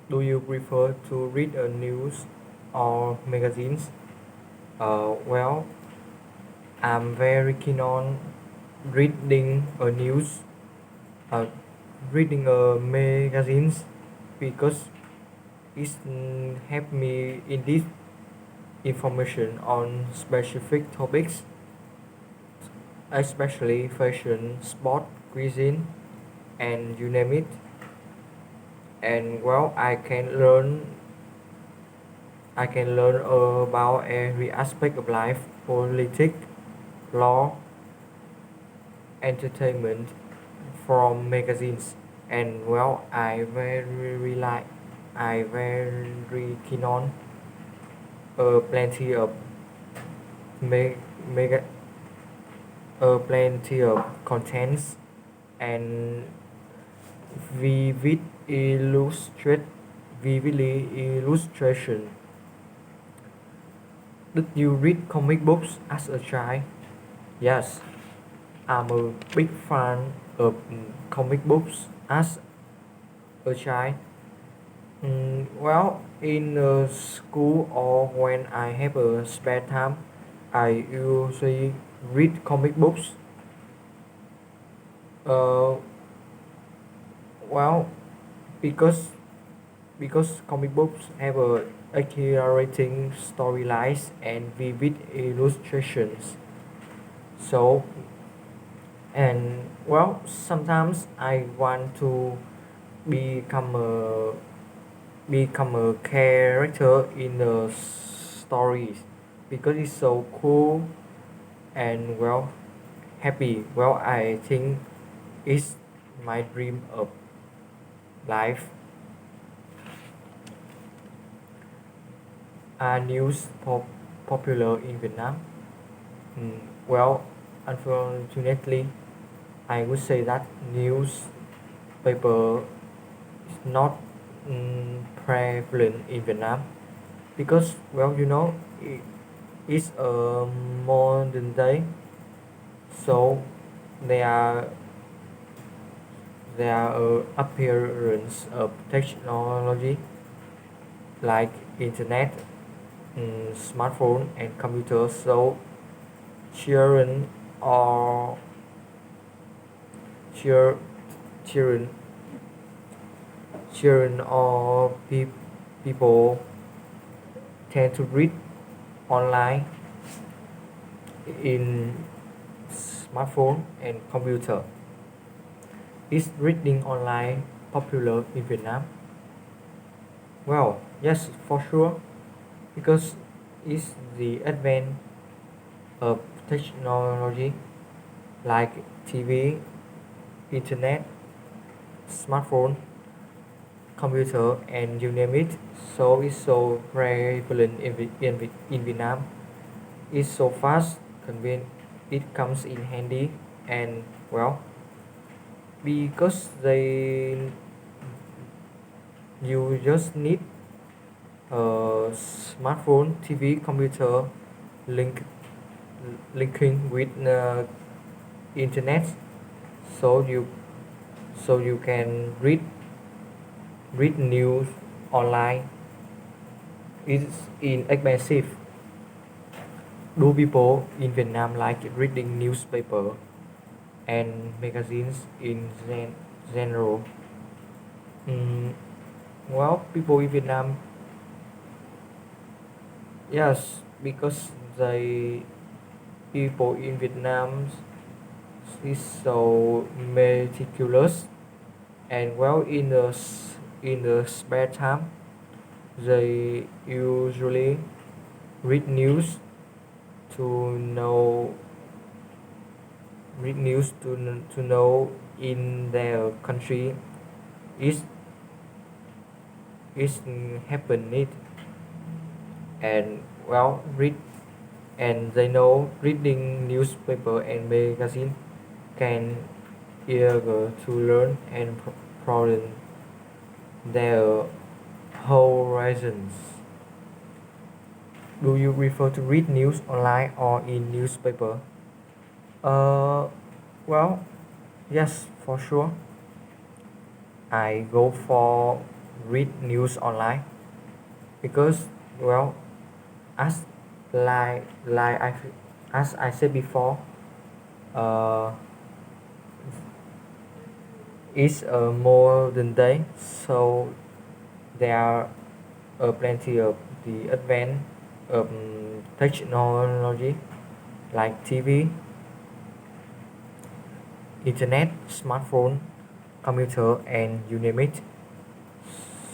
Do you prefer to read news or magazines? Well, I'm very keen on reading news, uh, reading magazines because it help me in this information on specific topics, especially fashion, sport, cuisine, and you name it. And well, I can learn about every aspect of life, politics, law, entertainment from magazines. And well, I very keen on plenty of me- mega plenty of contents and vivid illustrate vividly illustration. Did you read comic books as a child? Yes, I'm a big fan of comic books as a child. Well, in school or when I have a spare time, I usually read comic books. Uh, well, because because comic books have a exhilarating storylines and vivid illustrations. So and well, sometimes I want to become a become a character in the stories because it's so cool and well happy. Well, I think it's my dream of life. Are news popular in Vietnam? Well, unfortunately, I would say that newspaper is not prevalent in Vietnam because well it's a modern day, so they are appearance of technology like internet, smartphone and computers. So children or chil- children children or people tend to read online in smartphone and computer. Is reading online popular in Vietnam? Well, yes, for sure, because it's the advent of technology like TV, internet, smartphone, computer, and you name it. So it's so prevalent in Vietnam. It's so fast, convenient, it comes in handy, and well, because you just need a smartphone, TV, computer, link linking with internet, so you can read news online. It's inexpensive. Do people in Vietnam like reading newspaper and magazines in general? Mm, well, people in Vietnam, yes, because the people in Vietnam is so meticulous and well in the spare time they usually read news to know to know in their country is is happening and well read and they know reading newspaper and magazine can eager to learn and broaden their horizons. Do you prefer to read news online or in newspaper? Uh, well, yes, for sure. I go for read news online because, well, as like as I said before, uh, it's a modern day, so there are plenty of the advance of technology like TV, internet, smartphone, computer, and you name it.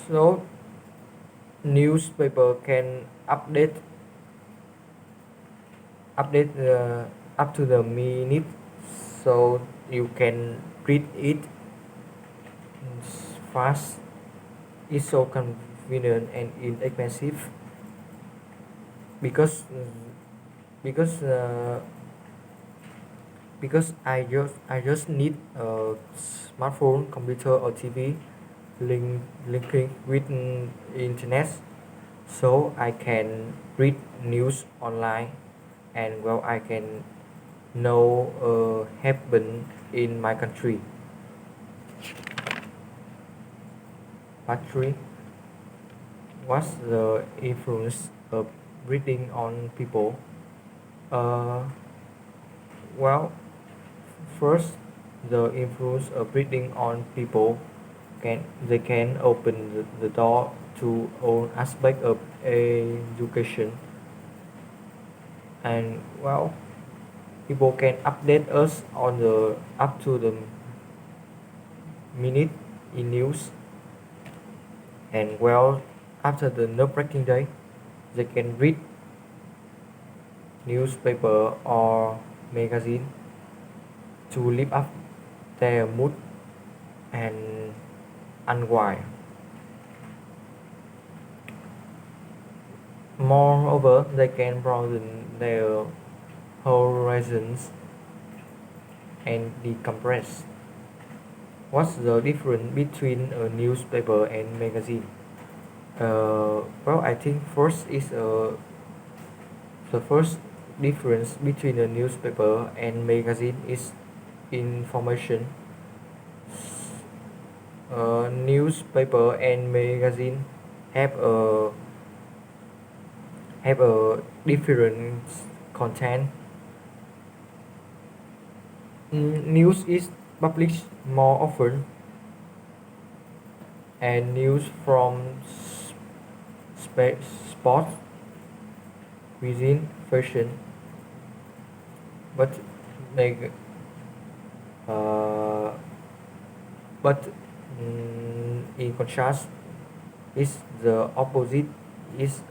So newspaper can update up to the minute, so you can read it fast. It's so convenient and inexpensive because because uh, because I just need a smartphone, computer, or TV linking with internet, so I can read news online, and well, I can know happen in my country. Part three: what's the influence of reading on people? Uh, well, first, the influence of reading on people can open the door to all aspect of education, and well, people can update us on the up to the minute in news, and well, after the nerve-wracking day, they can read newspaper or magazine to lift up their mood and unwind. Moreover, they can broaden their horizons and decompress. What's the difference between a newspaper and magazine? Well, I think first is the first difference between a newspaper and magazine is information. Newspaper and magazine have a different content. News is published more often, and news from sports, cuisine, fashion, but mag- uh, but in contrast, is the opposite is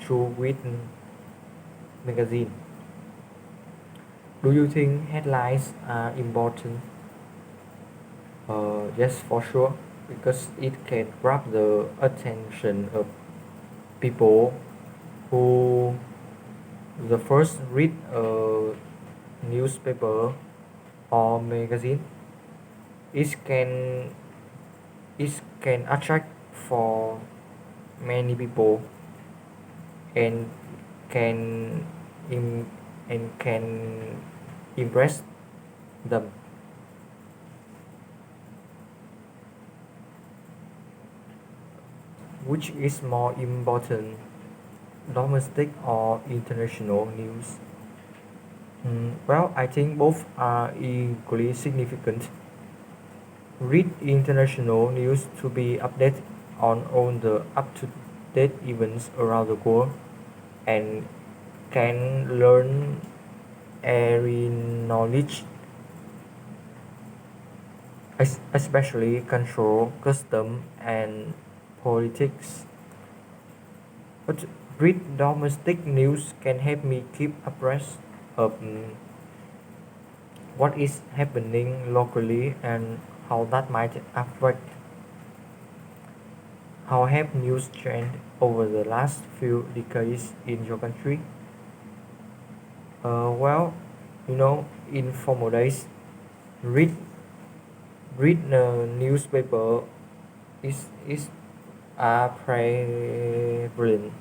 true with magazine. Do you think headlines are important? Yes, for sure, because it can grab the attention of people who the first read a newspaper or magazine. It can attract for many people and can im- and can impress them. Which is more important, domestic or international news? Well, I think both are equally significant. Read international news to be updated on all the up-to-date events around the world, and can learn every knowledge, especially control, custom, and politics. But read domestic news can help me keep abreast of what is happening locally and how that might affect. How have news changed over the last few decades in your country? Well, in former days, read read the newspaper is prevalent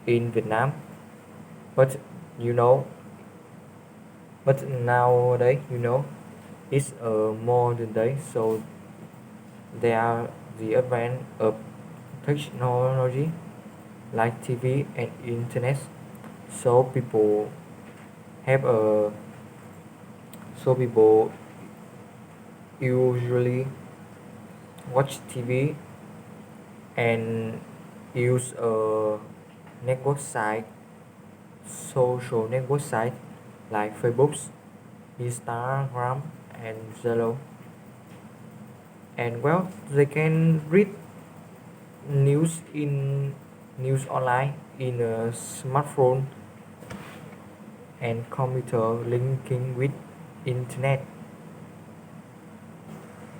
in Vietnam, but you know, but nowadays, it's a modern day, so there are the advent of technology like TV and internet. So have a so people usually watch TV and use a network site, social network site like Facebook, Instagram, and Zillow. And well, they can read news online in a smartphone and computer linking with internet.